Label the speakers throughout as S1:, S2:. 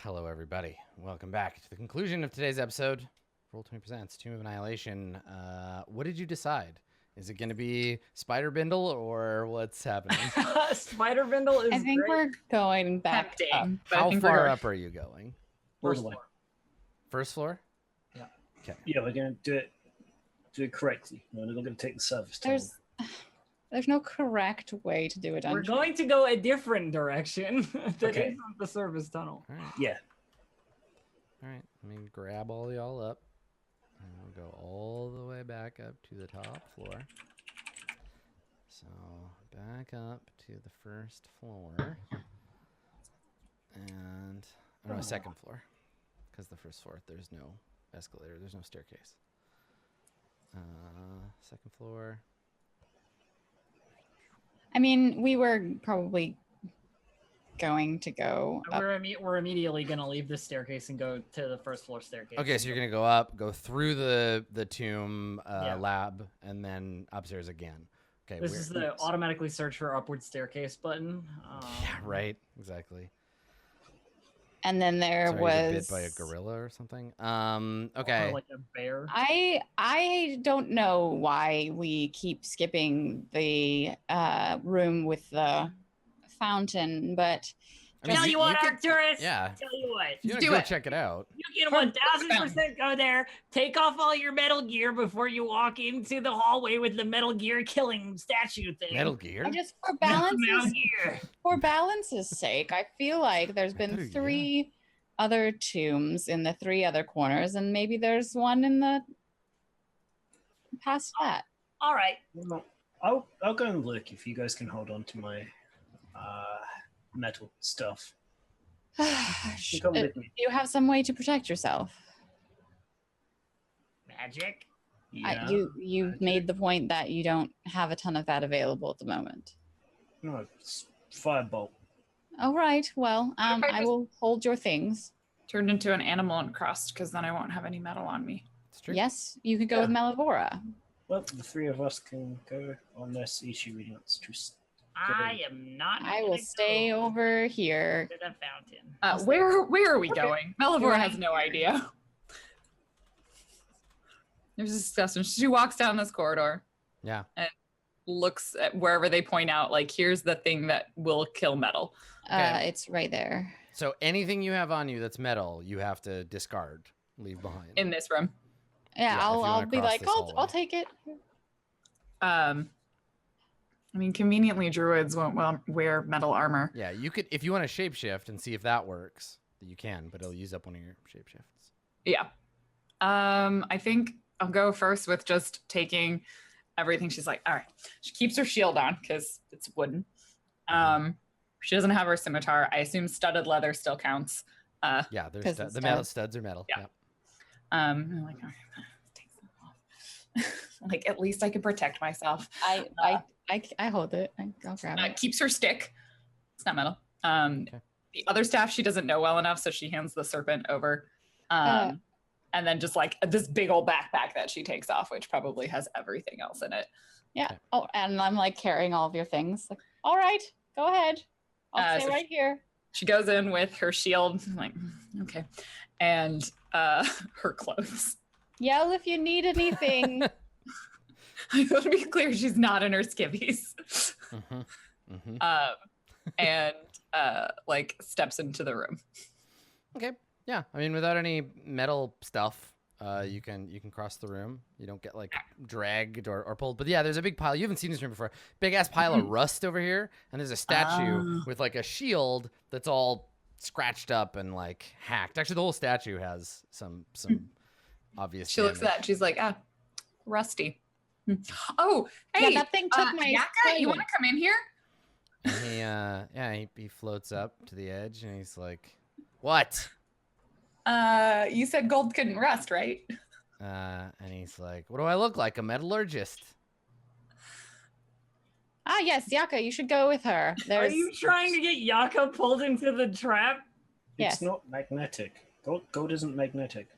S1: Hello, everybody. Welcome back to the conclusion of today's episode. Roll20 presents Tomb of Annihilation. What did you decide? Is it going to be Spider Bindle or what's happening?
S2: Spider Bindle is
S3: I think
S2: great.
S3: we're going back up.
S1: How far up are you going?
S2: First floor.
S1: First floor?
S2: Yeah.
S1: Okay.
S4: Yeah, we're going to do it correctly. We're not going to take the service tunnel.
S3: There's no correct way to do a dungeon.
S2: We're going to go a different direction that
S4: Okay.
S2: isn't the service tunnel.
S1: All right.
S4: Yeah.
S1: All right. Let me grab all y'all up. And we'll go all the way back up to the top floor. So back up to the first floor. And, oh no, second floor. Because the first floor, there's no escalator. There's no staircase. Second floor.
S3: I mean, we were probably going to go up.
S2: We're immediately going to leave this staircase and go to the first floor staircase.
S1: Okay, so you're gonna go up, go through the tomb
S2: Yeah.
S1: lab, and then upstairs again. Okay.
S2: This is the automatically search for upward staircase button.
S1: Yeah, right. Exactly.
S3: And then there
S1: Sorry,
S3: was
S1: bit by a gorilla or something.
S2: Or
S1: Okay.
S2: like a bear.
S3: I don't know why we keep skipping the room with the fountain, but
S1: I mean,
S2: Tell you what,
S1: could-
S2: Arcturus.
S1: Yeah.
S2: Tell you what.
S1: You
S3: do
S1: go
S3: it.
S1: check it out.
S2: You can 1000% go there. Take off all your Metal Gear before you walk into the hallway with the Metal Gear killing statue thing.
S1: Metal Gear.
S3: I just for
S2: Metal
S3: balance's
S2: Gear.
S3: for balance's sake, I feel like there's been
S1: Metal Gear.
S3: 3 other tombs in the 3 other corners, and maybe there's one in the past that.
S2: All right.
S4: Well, I'll go and look if you guys can hold on to my metal stuff. You come with
S3: Do
S4: me.
S3: you have some way to protect yourself?
S2: Magic.
S4: Yeah.
S3: You made the point that you don't have a ton of that available at the moment.
S4: No, it's firebolt.
S3: All right. Well,
S5: if I
S3: I
S5: just-
S3: will hold your things.
S5: Turned into an animal and crust, because then I won't have any metal on me.
S1: It's true.
S3: Yes, you could go with Melivora.
S4: Well, the 3 of us can go unless Ishi really wants to.
S2: I am not.
S3: I will
S2: gonna
S3: stay
S2: go
S3: over here.
S2: to the fountain.
S5: Where are we going? Melivora
S3: You're
S5: has
S3: right
S5: no idea. There's this discussion. She walks down this corridor,
S1: Yeah.
S5: looks at wherever they point out, like, here's the thing that will kill metal.
S1: Okay.
S3: It's right there.
S1: So anything you have on you that's metal, you have to discard, leave behind.
S5: In this room.
S3: Yeah,
S1: Yeah, if you
S3: I'll
S1: wanna
S3: be
S1: cross
S3: like,
S1: this
S3: I'll
S1: hallway.
S3: take it.
S5: I mean, conveniently, druids won't wear metal armor.
S1: Yeah, you could if you want to shapeshift and see if that works. You can, but it'll use up one of your shapeshifts.
S5: Yeah. I think I'll go first with just taking everything. She's like, all right. She keeps her shield on because it's wooden. She doesn't have her scimitar. I assume studded leather still counts.
S1: Yeah, there's
S3: 'Cause it's
S1: the metal
S3: studs.
S1: studs are metal.
S5: Yeah.
S1: Yep.
S5: I'm like, all right, take them off. Like, at least I can protect myself.
S3: I hold it. I'll grab it.
S5: Keeps her stick. It's not metal.
S1: Okay.
S5: The other staff she doesn't know well enough, so she hands the serpent over. And then just like this big old backpack that she takes off, which probably has everything else in it.
S3: Yeah.
S1: Okay.
S3: Oh, and I'm like carrying all of your things. Like, all right, go ahead. I'll stay
S5: so
S3: right here.
S5: She goes in with her shield. I'm like, okay. And her clothes.
S3: Yell if you need anything.
S5: I want to be clear, she's not in her skivvies. And like steps into the room.
S1: Okay. Yeah. I mean, without any metal stuff, you can cross the room. You don't get like dragged or pulled. But yeah, there's a big pile. You haven't seen this room before. Big ass pile of rust over here, and there's a statue with like a shield that's all scratched up and like hacked. Actually, the whole statue has some obvious.
S5: She looks at
S1: damage.
S5: that and she's like, rusty. Oh, hey,
S3: Yeah, that thing took my
S5: Yaka, you want to
S3: silence.
S5: come in here?
S1: And he floats up to the edge and he's like, "What?"
S5: You said gold couldn't rust, right?
S1: And he's like, "What do I look like? A metallurgist?"
S3: Ah, yes, Yaka, you should go with her.
S2: Are
S3: There's
S2: you trying to get Yaka pulled into the trap?
S3: Yes.
S4: It's not magnetic. Gold isn't magnetic.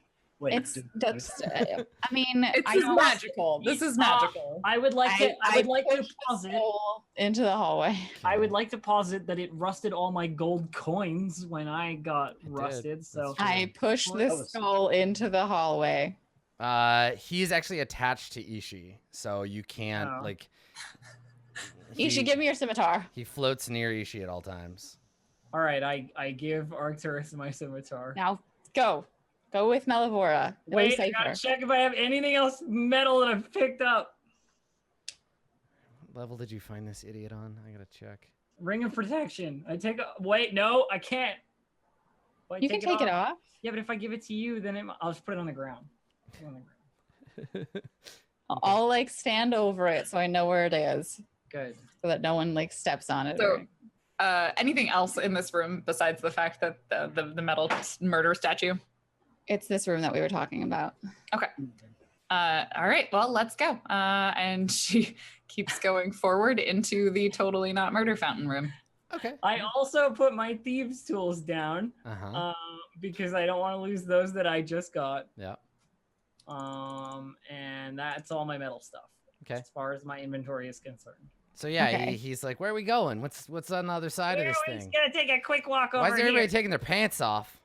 S4: Wait,
S3: It's
S4: do-
S3: that's. I mean,
S5: It's
S3: I
S5: just
S3: know
S5: magical. This is magical.
S2: I would like to. I would like to
S3: pushed the
S2: posit.
S3: soul into the hallway.
S2: I would like to posit that it rusted all my gold coins when I got
S1: It did.
S2: rusted. So
S1: That's
S3: I pushed the
S4: That was-
S3: skull into the hallway.
S1: He's actually attached to Ishi, so you can't
S2: Oh.
S1: like.
S3: Ishi, give me your scimitar.
S1: He floats near Ishi at all times.
S2: all right, I give Arcturus my scimitar.
S3: Now go with Melivora. It'll be
S2: Wait, I gotta
S3: safer.
S2: check if I have anything else metal that I've picked up.
S1: What level did you find this idiot on? I gotta check.
S2: Ring of protection. I take. Wait, no, I can't. Wait,
S3: You can take it off.
S2: Yeah, but if I give it to you, then I'll just put it on the ground. Put it on the ground.
S3: I'll like stand over it so I know where it is,
S2: Good.
S3: so that no one like steps on it.
S5: So, anything else in this room besides the fact that the metal murder statue?
S3: It's this room that we were talking about.
S5: All right, well, let's go. And she keeps going forward into the totally not murder fountain room.
S1: Okay.
S2: I also put my thieves' tools down
S1: Uh-huh.
S2: because I don't want to lose those that I just got.
S1: Yeah.
S2: And that's all my metal stuff.
S1: Okay.
S2: As far as my inventory is concerned.
S1: So yeah,
S3: Okay.
S1: he's like, "Where are we going? What's on the other side of this
S2: We're just
S1: thing?
S2: gonna take a quick walk over
S1: Why is everybody
S2: here.
S1: taking their pants off?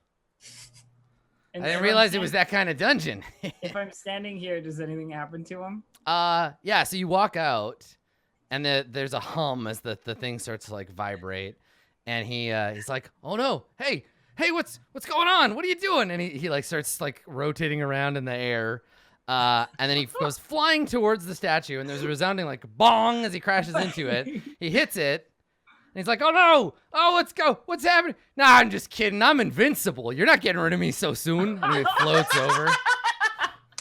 S2: And
S1: I didn't
S2: if
S1: realize
S2: I'm
S1: it was that kind of dungeon."
S2: If I'm standing here, does anything happen to him?
S1: Yeah. So you walk out, and there's a hum as the thing starts to like vibrate, and he's like, "Oh no! Hey, what's going on? What are you doing?" And he like starts like rotating around in the air. And then he goes flying towards the statue, and there's a resounding like bong as he crashes into it. He hits it, and he's like, "Oh no! Oh, let's go! What's happening?" Nah, I'm just kidding. I'm invincible. You're not getting rid of me so soon. And he floats over,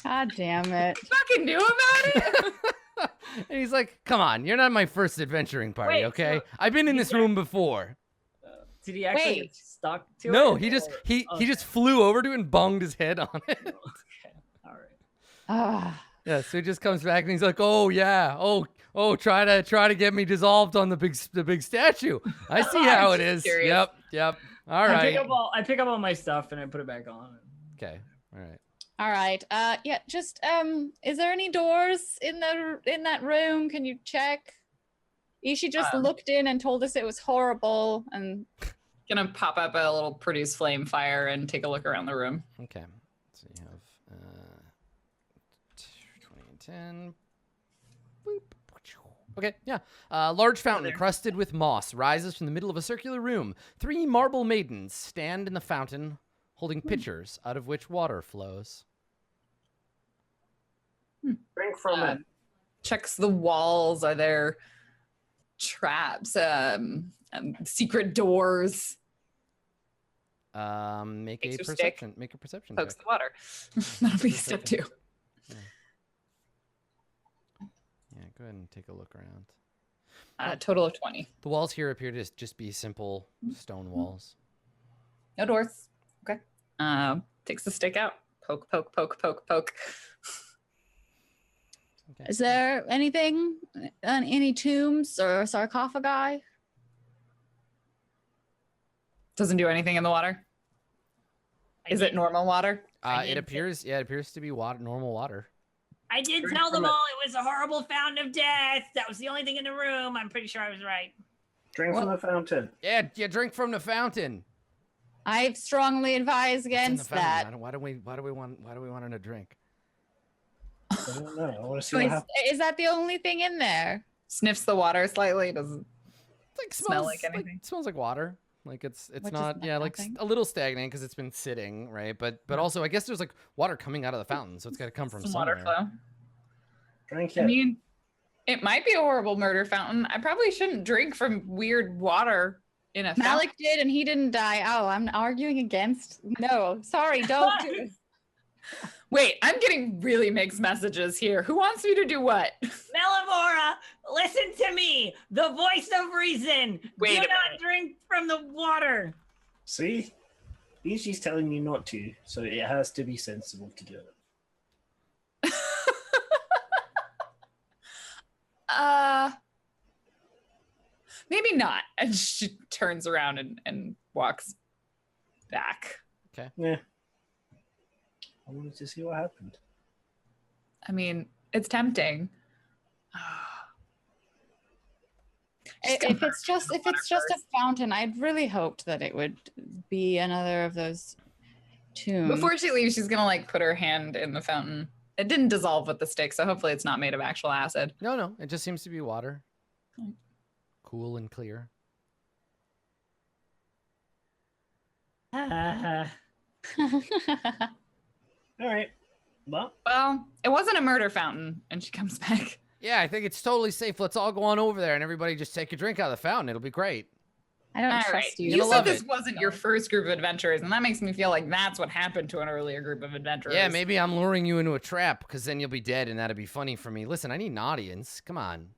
S3: God damn it.
S5: Fucking knew about it.
S1: and he's like, "Come on, you're not my first adventuring party,
S2: Wait,
S1: okay?
S2: so
S1: I've been in this room before."
S2: Did he actually
S3: Wait.
S2: get stuck to it?
S1: No, he just
S2: or-
S1: he
S2: Okay.
S1: just flew over to it and bonged his head on it.
S2: Okay. All right.
S3: Ah,
S1: Yeah, so he just comes back and he's like, "Oh yeah, oh, try to get me dissolved on the big statue. I see how it is.
S5: Curious.
S1: Yep. All
S2: I pick
S1: right.
S2: up I pick up all my stuff and I put it back on.
S1: Okay. All right.
S3: all right. Yeah. Just is there any doors in that room? Can you check? Ishi just looked in and told us it was horrible, and
S5: Gonna pop up a little produce flame fire and take a look around the room.
S1: Okay. So you have 20 and 10. Boop. Okay, yeah. Large fountain crusted with moss rises from the middle of a circular room. 3 marble maidens stand in the fountain holding pitchers out of which water flows.
S4: Drink from it.
S5: Checks the walls. Are there traps? Secret doors?
S1: Make
S5: Takes
S1: a
S5: your stick,
S1: perception. Make a perception
S5: Pokes
S1: check.
S5: the water. That'll be step 2.
S1: Yeah, go ahead and take a look around.
S5: Total of 20.
S1: The walls here appear to just be simple stone walls.
S5: No doors. Okay. Takes the stick out. Poke, poke, poke, poke, poke.
S1: Okay.
S3: is there anything, any tombs or sarcophagi?
S5: Doesn't do anything in the water. Is it normal water?
S2: I
S1: It
S2: did
S1: appears to be water, normal water.
S2: I did
S4: Drink
S2: tell them
S4: from it.
S2: all it was a horrible fountain of death. That was the only thing in the room. I'm pretty sure I was right.
S4: Drink from the fountain.
S1: Yeah, drink from the fountain.
S3: I strongly advise
S1: It's in the
S3: against
S1: fountain.
S3: that.
S1: Why do we want a drink?
S4: I don't know. I want to see
S3: Wait,
S4: what happens.
S3: is that the only thing in there?
S5: Sniffs the water slightly. Doesn't.
S1: It's like
S5: Smell
S1: smells
S5: like anything?
S1: smells like water. Like it's
S3: Which is
S1: not like
S3: nothing.
S1: a little stagnant because it's been sitting, right? But also I guess there's like water coming out of the fountain, so it's got to come from
S5: Some
S1: somewhere.
S5: water flow.
S4: Drink
S5: I
S4: it.
S5: mean, it might be a horrible murder fountain. I probably shouldn't drink from weird water in a fountain.
S3: Malik did, and he didn't die. Oh, I'm arguing against. No, sorry, don't do it.
S5: Wait, I'm getting really mixed messages here. Who wants me to do what?
S2: Melivora, listen to me, the voice of reason.
S5: Wait
S2: Do
S5: a
S2: not
S5: minute.
S2: drink from the water.
S4: See? Ishi's telling you not to, so it has to be sensible to do it.
S5: Maybe not. And she turns around and walks back.
S4: Yeah. I wanted to see what happened.
S5: I mean, it's tempting.
S3: If it's just a fountain, I'd really hoped that it would be another of those tombs.
S5: Before she leaves, she's gonna like put her hand in the fountain. It didn't dissolve with the stick, so hopefully it's not made of actual acid.
S1: No, it just seems to be water. Cool and clear.
S4: All right.
S5: Well, it wasn't a murder fountain, and she comes back.
S1: Yeah, I think it's totally safe. Let's all go on over there and everybody just take a drink out of the fountain. It'll be great.
S3: I don't
S5: All
S3: trust
S5: right.
S3: you.
S5: You
S1: You'll
S5: said
S1: love
S5: this
S1: it.
S5: wasn't your first group of adventurers, and that makes me feel like that's what happened to an earlier group of adventurers.
S1: Yeah, maybe I'm luring you into a trap because then you'll be dead and that'd be funny for me. Listen, I need an audience. Come on.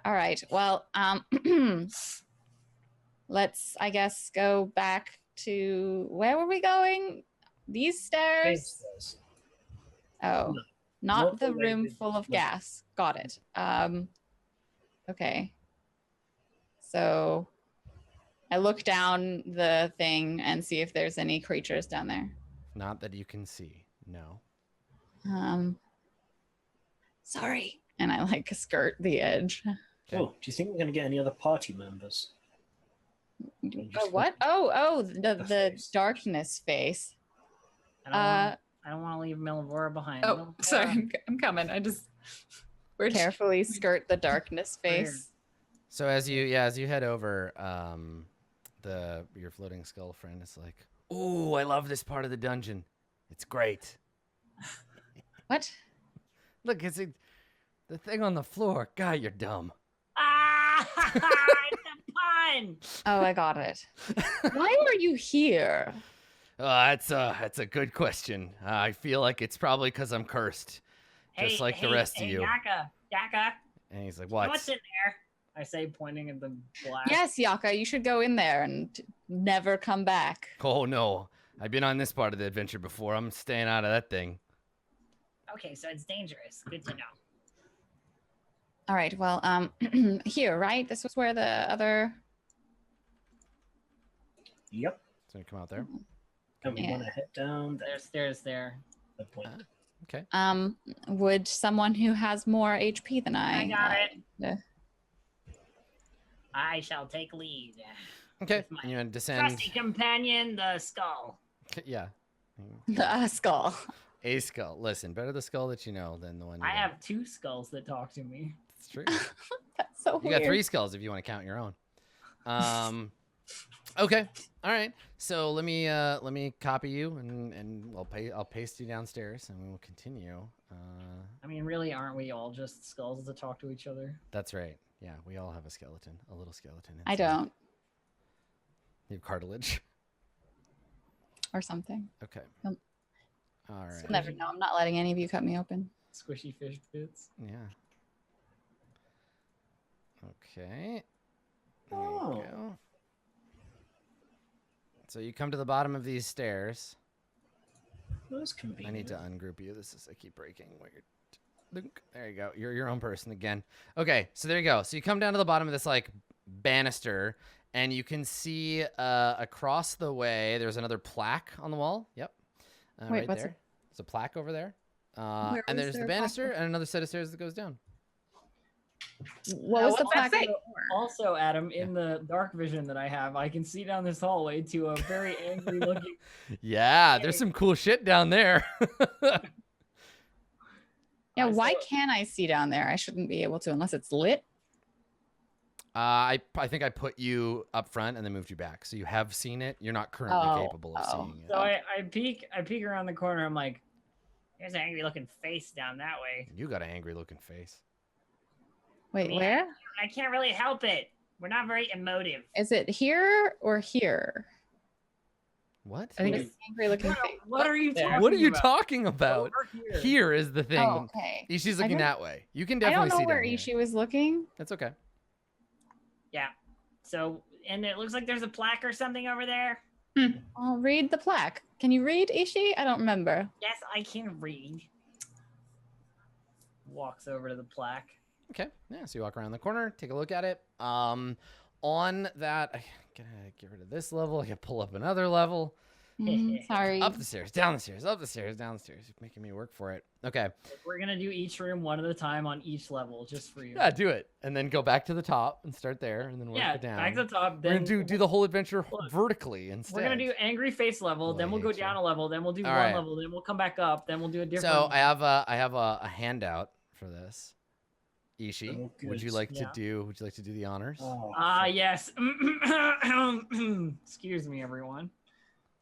S3: All right. Well, let's, I guess, go back to where were we going? These stairs? Oh, not
S4: Not
S3: the
S4: the way
S3: room
S4: we-
S3: full of gas. Got it. Okay. So I look down the thing and see if there's any creatures down there.
S1: Not that you can see. No.
S3: Sorry. And I like skirt the edge.
S1: Okay.
S4: Oh, do you think we're going to get any other party members?
S3: Oh, what? Oh, the
S4: face.
S3: darkness face.
S2: I don't want to leave Melvora behind.
S5: Oh, sorry, I'm coming. We're just-
S3: Carefully skirt the darkness
S2: Weird.
S3: face.
S1: So as you head over, your floating skull friend is like, "Ooh, I love this part of the dungeon. It's great.
S3: What?
S1: Look, the thing on the floor. God, you're dumb."
S2: Ah, it's a pun.
S3: Oh, I got it. Why are you here?
S1: That's a good question. I feel like it's probably because I'm cursed, just like the rest of you.
S2: Yaka,
S1: And he's like, "What?"
S2: what's in there? I say, pointing at the black.
S3: Yes, Yaka, you should go in there and never come back.
S1: Oh no, I've been on this part of the adventure before. I'm staying out of that thing.
S2: Okay, so it's dangerous. Good to know.
S3: All right, well, here, right? This was where the other...
S4: Yep.
S1: So you come out there.
S4: And we
S3: Yeah.
S4: want to head down
S2: There's stairs there.
S4: that point.
S1: Okay.
S3: Would someone who has more HP than
S2: I got it.
S3: yeah.
S2: I shall take lead.
S1: Okay.
S2: With my
S1: And you want to descend.
S2: Trusty companion, the skull.
S1: Yeah.
S3: The skull.
S1: A skull. Listen, better the skull that you know than the one you
S2: I
S1: don't.
S2: have 2 skulls that talk to me.
S1: It's true.
S3: That's so
S1: You
S3: weird.
S1: got 3 skulls if you want to count your own. Okay. All right. So let me copy you and I'll paste you downstairs and we will continue.
S2: I mean, really, aren't we all just skulls that talk to each other?
S1: That's right. Yeah, we all have a skeleton, a little skeleton.
S3: I
S1: inside.
S3: don't.
S1: You have cartilage.
S3: Or something.
S1: Okay.
S3: Nope.
S1: All right.
S3: You'll never know. I'm not letting any of you cut me open.
S2: Squishy fish bits.
S1: Yeah. Okay. There
S4: Oh.
S1: you go. So you come to the bottom of these stairs.
S4: That's
S1: I
S4: convenient.
S1: need to ungroup you. I keep breaking. Weird. Link. There you go. You're your own person again. Okay, so there you go. So you come down to the bottom of this like banister, and you can see across the way there's another plaque on the wall. Yep.
S3: Wait,
S1: right
S3: what's
S1: there.
S3: it?
S1: There's a plaque over there.
S3: Where
S1: And
S3: was
S1: there's the
S3: there a plaque
S1: banister
S3: before?
S1: and another set of stairs that goes down.
S3: What was the
S5: what's that
S3: plaque?
S5: say?
S2: Also, Adam, in the dark vision that I have, I can see down this hallway to a very angry looking.
S1: Yeah, there's some cool shit down there.
S3: Yeah, why
S2: So-
S3: can't I see down there? I shouldn't be able to unless it's lit.
S1: I think I put you up front and then moved you back, so you have seen it. You're not currently capable of seeing it.
S2: So I peek around the corner. I'm like, there's an angry looking face down that way.
S1: You got an angry looking face.
S3: Wait,
S2: Yeah.
S3: where?
S2: I can't really help it. We're not very emotive.
S3: Is it here or here?
S1: What?
S5: I think
S3: This angry looking face.
S2: What are you
S5: There.
S2: talking
S1: What are you
S2: about?
S1: talking about?
S2: Over here.
S1: Here is the thing.
S3: Oh, okay.
S1: Ishi's
S3: I
S1: looking
S3: don't-
S1: that way. You can
S3: I
S1: definitely
S3: don't know
S1: see
S3: where
S1: down here.
S3: Ishi was looking.
S1: That's okay.
S2: Yeah. So, and it looks like there's a plaque or something over there.
S3: I'll read the plaque. Can you read, Ishi? I don't remember.
S2: Yes, I can read. Walks over to the plaque.
S1: Okay. Yeah. So you walk around the corner, take a look at it. On that, I gotta get rid of this level. I can pull up another level.
S3: Sorry.
S1: Up the stairs, down the stairs, up the stairs, down the stairs. You're making me work for it. Okay.
S2: We're gonna do each room one at a time on each level, just for you.
S1: Yeah, do it. And then go back to the top and start there and then work
S2: Yeah,
S1: it down.
S2: back to the top.
S1: We're
S2: Then
S1: gonna do the whole adventure
S2: Look,
S1: vertically instead.
S2: we're gonna do angry face level,
S1: Oh,
S2: then
S1: I
S2: we'll go
S1: hate you.
S2: down a level, then we'll do
S1: All
S2: one
S1: right.
S2: level, then we'll come back up, then we'll do a different.
S1: So I have a handout for this. Ishi,
S4: Oh,
S1: would you
S4: good.
S1: like to
S2: Yeah.
S1: do the honors?
S4: Oh,
S2: Yes. Excuse me, everyone.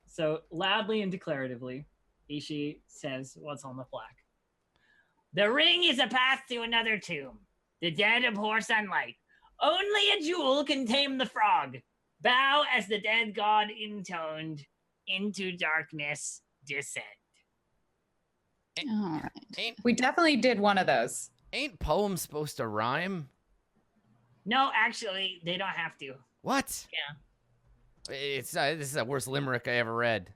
S2: So loudly and declaratively, Ishi says what's on the plaque. The ring is a path to another tomb. The dead abhor sunlight. Only a jewel can tame the frog. Bow as the dead god intoned. Into darkness descend.
S3: All right.
S5: We definitely did one of those.
S1: Ain't poems supposed to rhyme?
S2: No, actually, they don't have to.
S1: What?
S2: Yeah.
S1: It's this is the worst limerick I ever read.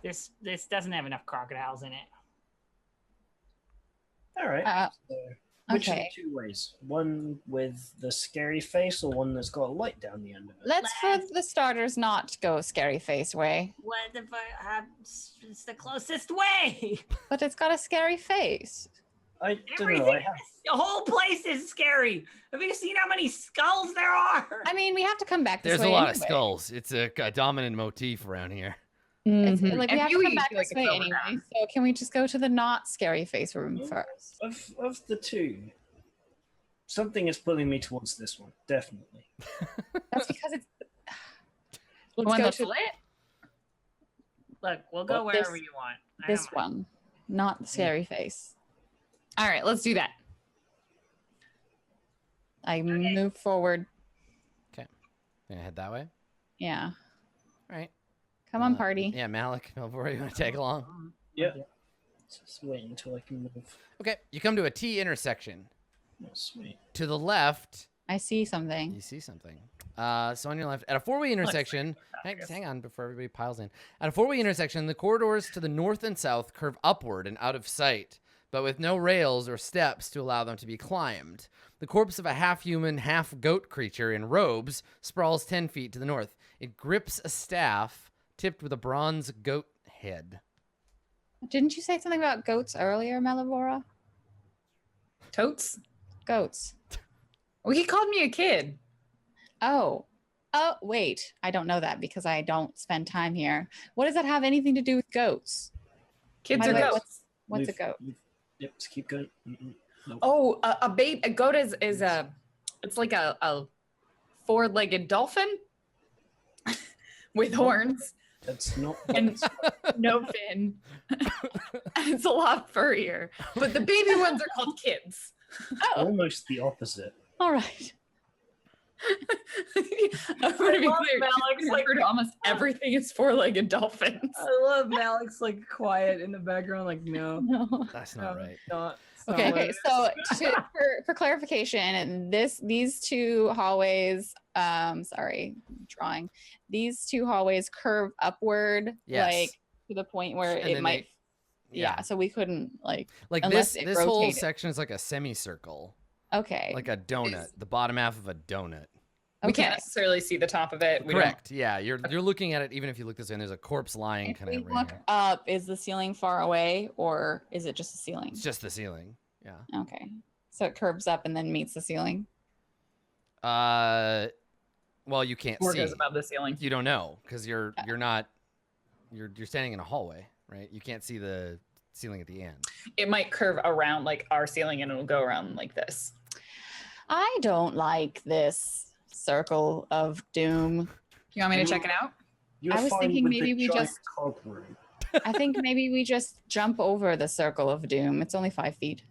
S2: This doesn't have enough crocodiles in it.
S4: all right. So, which of
S3: Okay.
S4: the 2 ways? One with the scary face, or one that's got a light down the end of it?
S3: Let's, for the starters, not go scary face way.
S2: What the fuck? It's the closest way.
S3: But it's got a scary face.
S4: I don't
S2: Everything,
S4: know. I have.
S2: the whole place is scary. Have you seen how many skulls there are?
S3: I mean, we have to come back this
S1: There's
S3: way
S1: a lot of
S3: anyway.
S1: skulls. It's a dominant motif around here.
S3: It's,
S5: Mhm.
S3: like we
S5: And
S3: have to
S5: Huey
S3: come back
S5: feel like
S3: this
S5: it's
S3: way
S5: over
S3: anyway.
S5: now.
S3: So can we just go to the not scary face room
S4: Yeah.
S3: first?
S4: Of the 2, something is pulling me towards this one. Definitely.
S3: That's because it's.
S5: The
S3: Let's
S5: one
S3: go
S5: that's
S3: to
S5: lit?
S2: Look, we'll go
S3: Well,
S2: wherever
S3: this-
S2: you want. I
S3: this
S2: don't mind.
S3: one, not the scary face.
S5: All right, let's do that.
S3: I move forward.
S1: Gonna head that way.
S3: Yeah.
S1: All right.
S3: Come on, party.
S1: Yeah, Malik, Melvor, you want to tag along?
S4: Yeah. Just wait until I can move.
S1: Okay, you come to a T intersection.
S4: Oh, sweet.
S1: To the left,
S3: I see something.
S1: you see something. So on your left, at a four-way intersection, hang on before everybody piles in. At a four-way intersection, the corridors to the north and south curve upward and out of sight, but with no rails or steps to allow them to be climbed. The corpse of a half-human, half-goat creature in robes sprawls 10 feet to the north. It grips a staff tipped with a bronze goat head.
S3: Didn't you say something about goats earlier, Melivora?
S5: Totes?
S3: Goats.
S5: Well, he called me a kid.
S3: Oh. Oh, wait. I don't know that because I don't spend time here. What does that have anything to do with goats?
S5: Kids
S3: By
S5: are
S3: the way,
S5: goats.
S3: What's a
S4: Move,
S3: goat?
S4: move. Yep, just keep going. Nope.
S5: Oh, a goat is a, it's like a four-legged dolphin with horns
S4: That's not.
S5: and no fin. It's a lot furrier, but the baby ones are called kids.
S3: Oh,
S4: Almost the opposite.
S3: all right.
S5: I'm gonna be
S2: love
S5: clear.
S2: Malik's, like-
S5: Almost everything is four-legged dolphins.
S2: I love Malik's like quiet in the background, like no,
S3: No.
S1: That's not right.
S2: not.
S1: Okay.
S3: Okay, so for clarification, and these two hallways, sorry, drawing. These two hallways curve upward,
S1: Yes.
S3: like to the point where
S1: And
S3: it
S1: then
S3: might.
S1: they-
S3: Yeah, so we couldn't like.
S1: Like
S3: Unless
S1: this
S3: it
S1: whole
S3: rotated.
S1: section is like a semicircle,
S3: Okay.
S1: like a donut, the bottom half of a donut.
S5: We can't
S3: okay.
S5: necessarily see the top of it. We don't-
S1: Correct. Yeah, you're looking at it even if you look this way and there's a corpse lying
S3: If
S1: kind
S3: we
S1: of right
S3: look
S1: here.
S3: up, is the ceiling far away or is it just the ceiling?
S1: It's just the ceiling. Yeah.
S3: Okay, so it curves up and then meets the ceiling.
S1: Well, you can't
S5: Or
S1: see.
S5: goes above the ceiling.
S1: You don't know because you're not you're standing in a hallway, right? You can't see the ceiling at the end.
S5: It might curve around like our ceiling and it'll go around like this.
S3: I don't like this circle of doom.
S5: You want me to check it out?
S4: You're
S3: I was
S4: fine
S3: thinking
S4: with
S3: maybe
S4: the
S3: we
S4: giant
S3: just-
S4: cog room.
S3: I think maybe we just jump over the circle of doom. It's only 5 feet.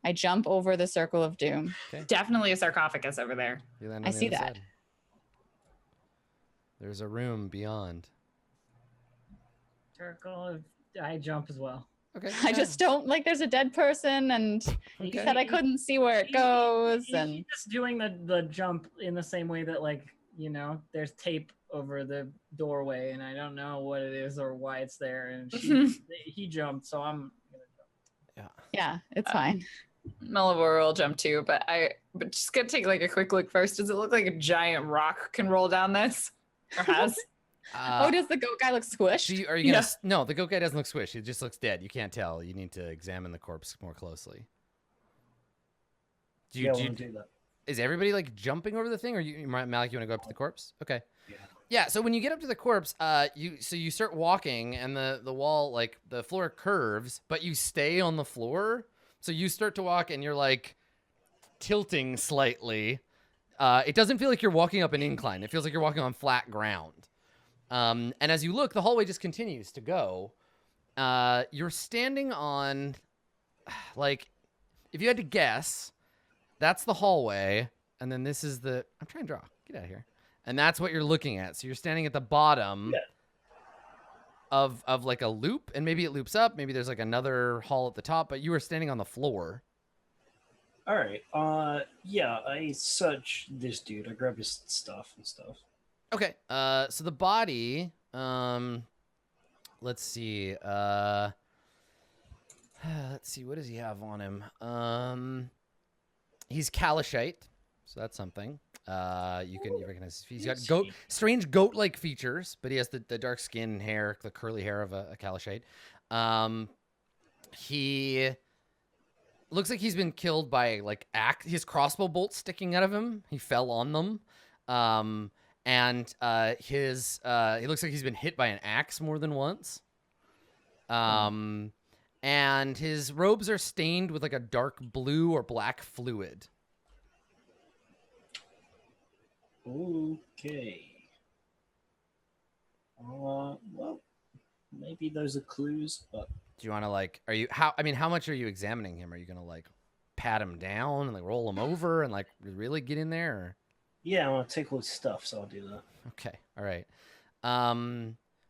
S3: I jump over the circle of doom.
S5: Definitely a sarcophagus over there.
S1: You land
S3: I
S1: on the
S3: see
S1: other
S3: that.
S1: side. There's a room beyond.
S2: Circle of I jump as well.
S1: Okay.
S3: I just don't like. There's a dead person, and he
S1: Okay.
S3: said I couldn't see where it goes.
S2: He's
S3: And
S2: just doing the jump in the same way that like there's tape over the doorway, and I don't know what it is or why it's there. And he jumped, so I'm gonna jump.
S3: yeah, it's fine.
S5: Mellivore will jump too, but just gonna take like a quick look first. Does it look like a giant rock can roll down this? Or has?
S3: Oh, does the goat guy look squished?
S1: Are you gonna? No, the goat guy doesn't look squished. He just looks dead. You can't tell. You need to examine the corpse more closely.
S4: I want to do that.
S1: Is everybody like jumping over the thing, or Malik, you want to go up to the corpse? Okay.
S4: Yeah.
S1: Yeah. So when you get up to the corpse, you start walking, and the wall, like the floor curves, but you stay on the floor. So you start to walk, and you're like tilting slightly. It doesn't feel like you're walking up an incline. It feels like you're walking on flat ground. And as you look, the hallway just continues to go. You're standing on, like, if you had to guess, that's the hallway, and then this is the... I'm trying to draw. Get out of here. And that's what you're looking at. So you're standing at the bottom of like a loop, and maybe it loops up. Maybe there's like another hall at the top, but you were standing on the floor.
S4: All right. Yeah, I search this dude. I grab his stuff and stuff.
S1: Okay. So the body, let's see. Let's see. What does he have on him? He's Kalashite, so that's something. You recognize he's got strange goat-like features, but he has the dark skin, hair, the curly hair of a Kalashite. He looks like he's been killed by like he has crossbow bolts sticking out of him. He fell on them. And he looks like he's been hit by an axe more than once. And his robes are stained with like a dark blue or black fluid.
S4: Okay. Well, maybe those are clues, but
S1: Do you want to like, how much are you examining him? Are you going to like pat him down and like roll him over and like really get in there? Or?
S4: Yeah, I want to take all his stuff, so I'll do that.
S1: Okay. All right.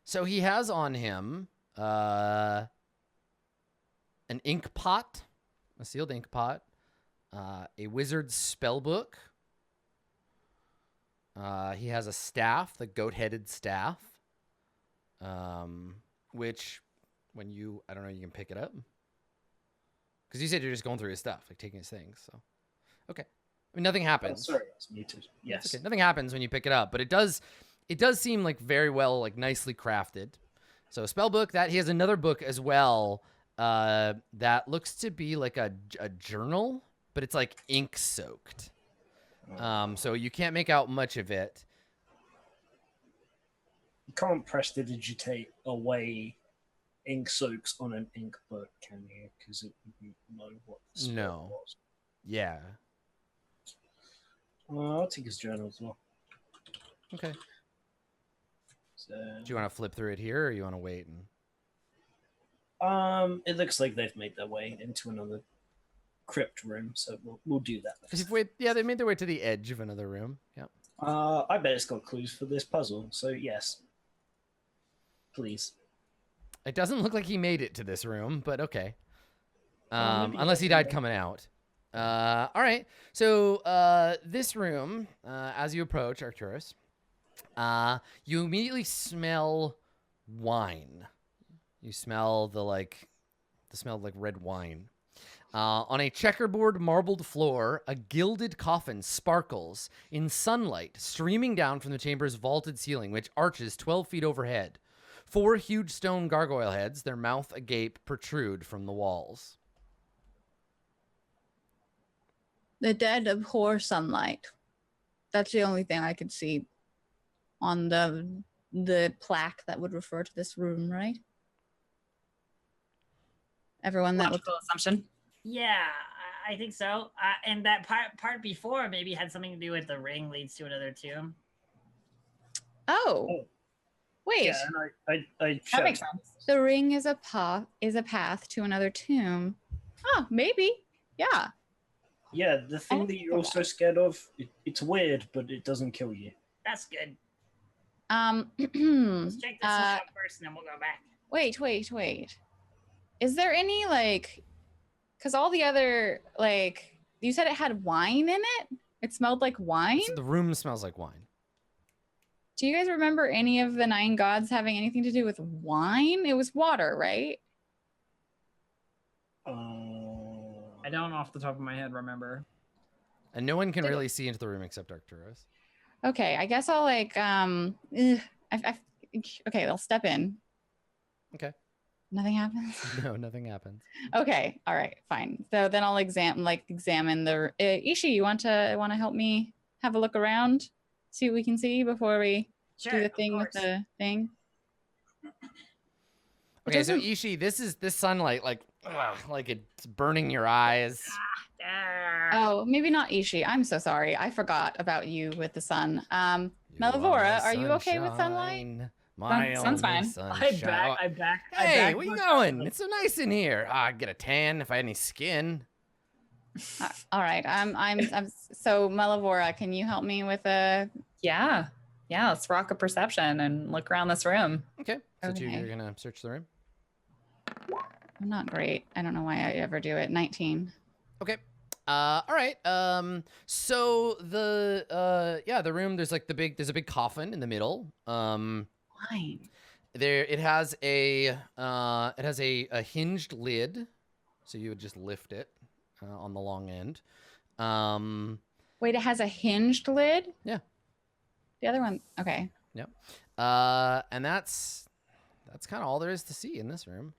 S1: So he has on him, an ink pot, a sealed ink pot, a wizard's spell book. He has a staff, the goat-headed staff, which when I don't know, you can pick it up. Because you said you're just going through his stuff, like taking his things. So, okay. I mean, nothing happens.
S4: Oh, sorry, I was muted. Yes.
S1: Okay. Nothing happens when you pick it up, but it does seem like very well, like nicely crafted. So a spell book, that he has another book as well, that looks to be like a journal, but it's like ink soaked. So you can't make out much of it.
S4: You can't prestidigitate away ink soaks on an ink book, can you? Because it wouldn't know what the spell was.
S1: Yeah.
S4: I'll take his journal as well.
S1: Okay.
S4: So,
S1: do you want to flip through it here, or you want to wait?
S4: It looks like they've made their way into another crypt room, so we'll do that.
S1: Yeah, they made their way to the edge of another room. Yep.
S4: I bet it's got clues for this puzzle, so yes. Please.
S1: It doesn't look like he made it to this room, but okay.
S4: Unless
S1: he died coming out. All right. So this room, as you approach Arcturus, you immediately smell wine. You smell the smell of like red wine. On a checkerboard marbled floor, a gilded coffin sparkles in sunlight streaming down from the chamber's vaulted ceiling, which arches 12 feet overhead. 4 huge stone gargoyle heads, their mouth agape, protrude from the walls.
S3: The dead abhor sunlight. That's the only thing I could see on the plaque that would refer to this room, right? Everyone that
S5: Logical assumption.
S2: Yeah, I think so. And that part before maybe had something to do with the ring leads to another tomb.
S3: Oh. Wait.
S4: Yeah, and I
S5: That makes sense.
S3: The ring is a path to another tomb. Oh, maybe. Yeah.
S4: Yeah, the thing that you're also scared of, it's weird, but it doesn't kill you.
S2: That's good.
S3: Let's
S2: check this one out first, and then we'll go back.
S3: Wait. Is there any because all the other you said it had wine in it? It smelled like wine?
S1: So the room smells like wine.
S3: Do you guys remember any of the 9 gods having anything to do with wine? It was water, right?
S2: I don't off the top of my head remember.
S1: And no one can really see into the room except Arcturus.
S3: Okay, I guess I'll like okay, I'll step in.
S1: Okay.
S3: Nothing happens.
S1: No, nothing happens.
S3: Okay, all right, fine. So then I'll examine the Ishi. You want to help me have a look around, see what we can see before we
S2: Sure,
S3: do the
S2: of
S3: thing with
S2: course.
S3: the thing.
S1: Okay, so Ishi, this sunlight, like it's burning your eyes.
S3: Oh, maybe not Ishi. I'm so sorry. I forgot about you with the sun. Melavora, are you okay with sunlight?
S1: My
S5: Sun's
S1: only
S5: fine.
S1: sunshine.
S2: I'm back.
S1: Hey, where you going? It's so nice in here. I'd get a tan if I had any skin.
S3: All right. I'm so Melavora, can you help me with a
S5: Yeah. Let's rock a perception and look around this room.
S1: Okay. So
S3: Okay.
S1: you're gonna search the room.
S3: I'm not great. I don't know why I ever do it. 19.
S1: Okay. All right. So the room, there's a big coffin in the middle.
S3: Fine.
S1: There it has a hinged lid, so you would just lift it on the long end.
S3: Wait, it has a hinged lid?
S1: Yeah.
S3: The other one. Okay.
S1: Yep. And that's kind of all there is to see in this room.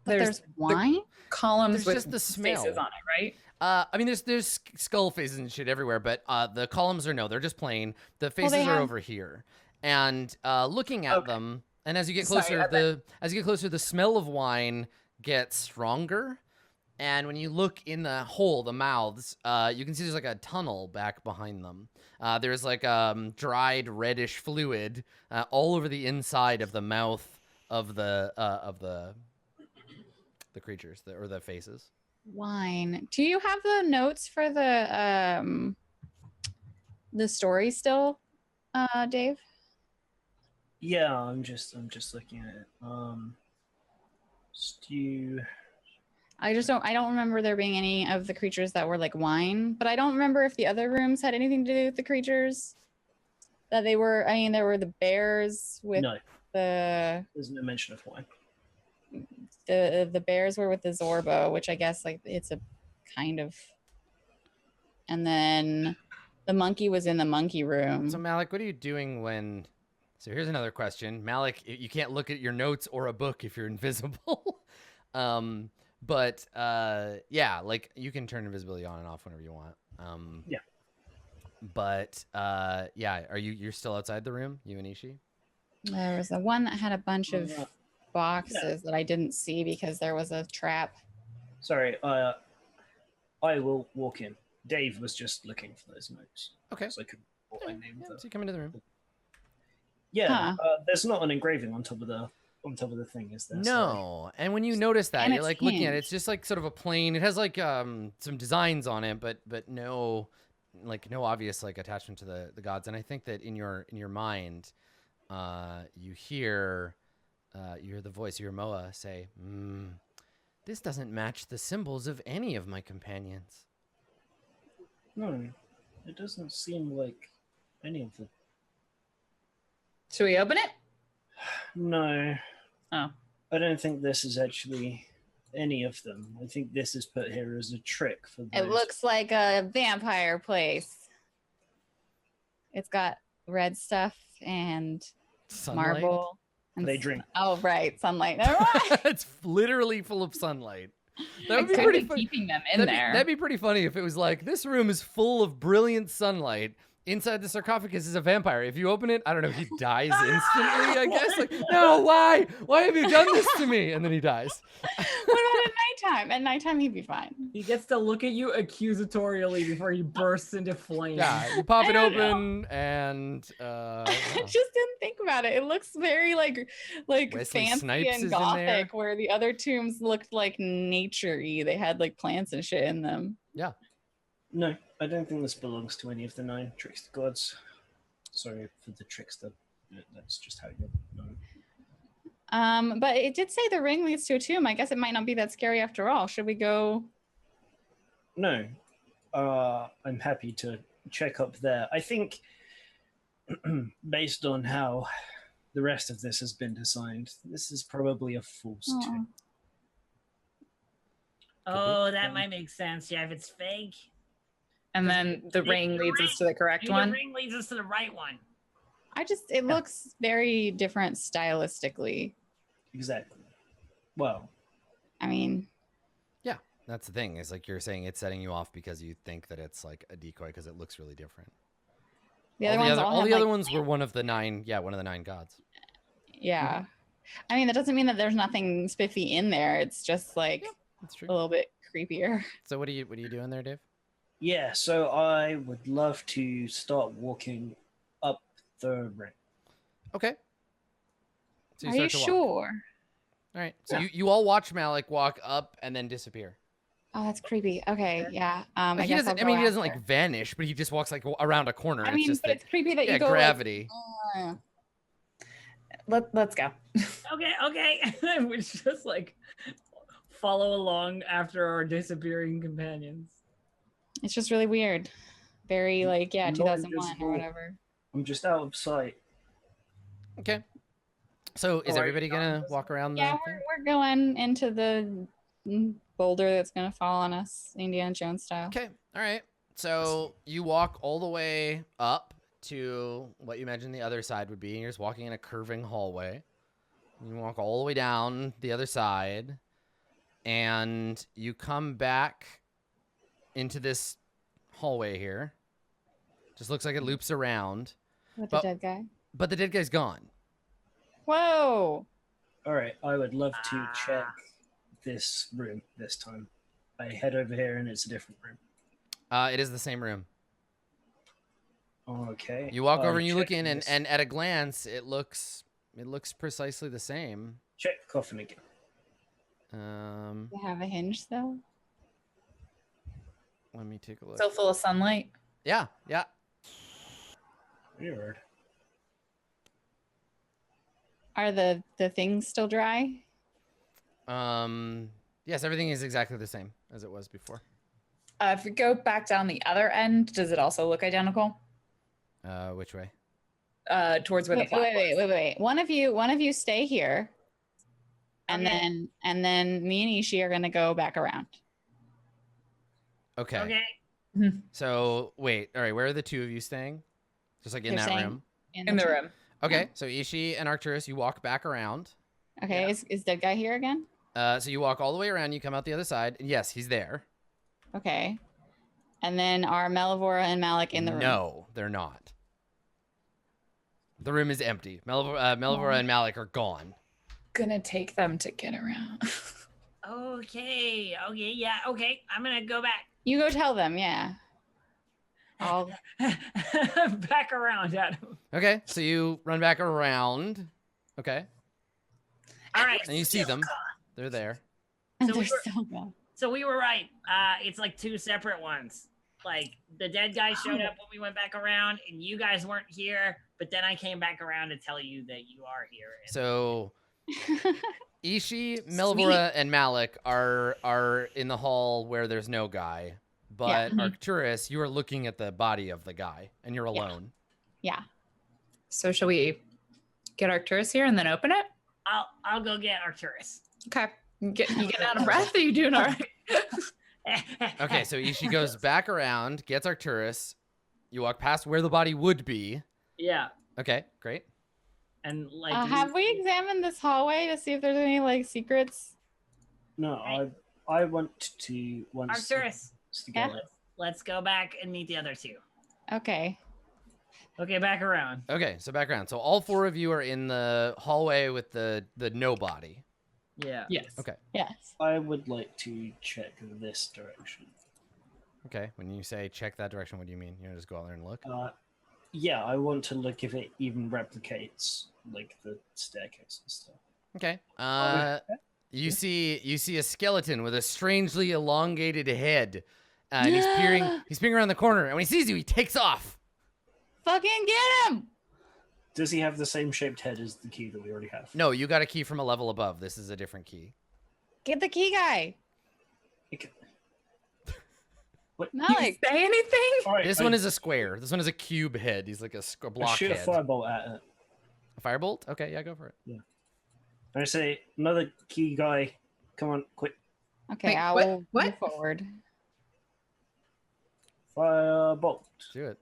S3: But there's wine?
S5: Columns
S1: There's
S5: with
S1: just the smell.
S5: faces on it, right?
S1: I mean, there's skull faces and shit everywhere, but the columns they're just plain. The faces are
S3: have-
S1: over here, and looking at them, and as you get
S5: Sorry,
S1: closer, the smell of wine gets stronger, and when you look in the hole, the mouths, you can see there's like a tunnel back behind them. There's like dried reddish fluid all over the inside of the mouth of the creatures or the faces.
S3: Wine. Do you have the notes for the story still, Dave?
S4: Yeah, I'm just looking at it. Stew.
S3: I don't remember there being any of the creatures that were like wine, but I don't remember if the other rooms had anything to do with the creatures that they were. I mean, there were the bears with
S4: No,
S3: the
S4: there's no mention of wine.
S3: the bears were with the Zorbo, which I guess like it's a kind of, and then the monkey was in the monkey room.
S1: So Malik, what are you doing when? So here's another question, Malik. You can't look at your notes or a book if you're invisible. But yeah, like you can turn invisibility on and off whenever you want.
S4: Yeah.
S1: But yeah, you're still outside the room, you and Ishi?
S3: There was the one that had a bunch of boxes that I didn't see because there was a trap.
S4: Sorry, I will walk in. Dave was just looking for those notes.
S1: Okay.
S4: So I could put my name
S1: Yeah,
S4: there.
S1: so you come into the room.
S4: Yeah, there's not an engraving on top of the thing, is there?
S1: No, and when you notice that,
S3: And
S1: you're
S3: it's
S1: like looking at it.
S3: hinged.
S1: It's just like sort of a plain. It has like some designs on it, but no, like no obvious like attachment to the gods. And I think that in your mind, you hear the voice, you hear Moa say, "This doesn't match the symbols of any of my companions."
S4: No, it doesn't seem like any of them.
S5: Should we open it?
S4: No.
S5: Oh.
S4: I don't think this is actually any of them. I think this is put here as a trick for those.
S3: It looks like a vampire place. It's got red stuff and
S1: Sunlight?
S3: marble. And
S4: They drink.
S3: Oh, right. Sunlight. Never mind.
S1: It's literally full of sunlight. That would
S5: It
S1: be
S5: could
S1: pretty
S5: be
S1: funny.
S5: keeping them in there.
S1: That'd be pretty funny if it was like, this room is full of brilliant sunlight. Inside the sarcophagus is a vampire. If you open it, I don't know, he dies instantly, I guess. Like, no, why? Why have you done this to me? And then he dies.
S3: What about at nighttime? At nighttime, he'd be fine.
S2: He gets to look at you accusatorially before he bursts into flames.
S1: Yeah, you pop
S3: I
S1: it
S3: don't know.
S1: open and
S3: I
S1: yeah.
S3: just didn't think about it. It looks very like
S1: Wesley
S3: fancy
S1: Snipes is
S3: and
S1: in there.
S3: gothic, where the other tombs looked like nature-y. They had like plants and shit in them.
S4: No, I don't think this belongs to any of the 9 trickster gods. Sorry for the trickster. That's just how you know.
S3: But it did say the ring leads to a tomb. I guess it might not be that scary after all. Should we go?
S4: No, I'm happy to check up there. I think, based on how the rest of this has been designed, this is probably a false
S3: Aw.
S4: tomb.
S2: Oh, that might make sense. Yeah, if it's fake.
S5: And then the ring leads us to the correct one.
S2: The ring leads us to the right one.
S3: It looks very different stylistically.
S4: Exactly. Well,
S3: I mean,
S1: Yeah, that's the thing. Is like you're saying it's setting you off because you think that it's like a decoy because it looks really different. All the other ones were one of the 9. Yeah, one of the 9 gods.
S3: Yeah. I mean, that doesn't mean that there's nothing spiffy in there. It's just like
S1: That's true.
S3: a little bit creepier.
S1: So what are you doing there, Dave?
S4: yeah, so I would love to start walking up the ring.
S1: Okay. So
S3: Are you
S1: start to walk.
S3: sure?
S1: All right. So you all watch Malik walk up and then disappear.
S3: Oh, that's creepy. Okay, yeah. I
S1: He
S3: guess
S1: doesn't.
S3: I'll
S1: I mean,
S3: go
S1: he doesn't
S3: after.
S1: like vanish, but he just walks like around a corner.
S3: I
S1: and
S3: mean,
S1: it's just
S3: but it's creepy that you go
S1: gravity.
S3: Like,
S5: Let's go.
S2: Okay. We just like follow along after our disappearing companions.
S3: it's just really weird. Very like, yeah,
S4: Not
S3: 2001
S4: invisible.
S3: or whatever.
S4: I'm just out of sight.
S1: Okay. So is
S4: Alright,
S1: everybody gonna walk around?
S3: Yeah,
S1: the thing?
S3: we're going into the boulder that's gonna fall on us, Indiana Jones style.
S1: Okay. All right. So you walk all the way up to what you imagine the other side would be. And you're just walking in a curving hallway. You walk all the way down the other side, and you come back into this hallway here. Just looks like it loops around,
S3: With
S1: But-
S3: the dead guy.
S1: but the dead guy's gone.
S3: Whoa!
S4: All right, I would love to check this room this time. I head over here and it's a different room.
S1: It is the same room.
S4: Okay.
S1: You walk
S4: I
S1: over and you look
S4: check
S1: in,
S4: this.
S1: and at a glance, it looks precisely the same.
S4: Check coffin again.
S3: They have a hinge though.
S1: Let me take a look.
S5: Still full of sunlight.
S1: Yeah.
S4: Weird.
S3: Are the things still dry?
S1: Yes, everything is exactly the same as it was before.
S5: If we go back down the other end, does it also look identical?
S1: Which way?
S5: Towards where the flag was.
S3: Wait. One of you stay here. And
S2: Okay.
S3: then me and Ishi are gonna go back around.
S1: Okay. So wait, all right. Where are the 2 of you staying? Just like in
S3: They're
S1: that
S3: staying
S1: room.
S5: In the room.
S1: Okay. So Ishi and Arcturus, you walk back around.
S3: Okay,
S2: Yeah.
S3: is dead guy here again?
S1: So you walk all the way around. You come out the other side. And yes, he's there.
S3: Okay. And then are Melivora and Malik in the room?
S1: No, they're not. The room is empty. Melivora and Malik are gone.
S5: Gonna take them to get around.
S2: Okay. Yeah. Okay. I'm gonna go back.
S3: You go tell them, yeah. I'll
S2: back around, Adam.
S1: Okay. So you run back around. Okay.
S2: All right.
S1: And you see them. They're there.
S3: and
S2: So
S3: they're
S2: we were-
S3: still gone.
S2: So we were right. It's like 2 separate ones. Like the dead guy showed up when we went back around, and you guys weren't here. But then I came back around to tell you that you are here. And
S1: So Ishi, Melivora, and Malik are in the hall where there's no guy. But
S3: Yeah.
S1: Arcturus, you are looking at the body of the guy, and you're
S3: Yeah.
S1: alone.
S3: Yeah.
S5: So shall we get Arcturus here and then open it?
S2: I'll go get Arcturus.
S5: Okay. You getting out of breath? Are you doing all right?
S1: Okay, so Ishi goes back around, gets Arcturus. You walk past where the body would be.
S2: Yeah.
S1: Okay, great.
S2: And like
S3: Have we examined this hallway to see if there's any like secrets?
S4: No,
S2: Right.
S4: I want to once
S2: Arcturus,
S4: together.
S2: let's go back and meet the other 2.
S3: Okay.
S2: Okay, back around.
S1: Okay, so back around. So all 4 of you are in the hallway with the no body.
S2: Yeah.
S5: Yes.
S1: Okay.
S3: Yes.
S4: I would like to check this direction.
S1: Okay, when you say check that direction, what do you mean? You know, just go out there and look?
S4: Yeah, I want to look if it even replicates like the staircase and stuff.
S1: Okay. You see a skeleton with a strangely elongated head. And he's peering around the corner, and when he sees you, he takes off.
S3: Fucking get him!
S4: Does he have the same shaped head as the key that we already have?
S1: No, you got a key from a level above. This is a different key.
S3: Get the key guy.
S4: Okay.
S3: Malik.
S5: Say anything?
S4: All right,
S1: This one is a square. This one is a cube head. He's like a
S4: I
S1: block
S4: shoot a
S1: head.
S4: firebolt at it.
S1: A firebolt? Okay, yeah, go for it.
S4: And I say, another key guy, come on, quick.
S3: Okay,
S5: Wait,
S3: I
S5: what?
S3: will
S5: What?
S3: move forward.
S4: Firebolt.
S1: Do it.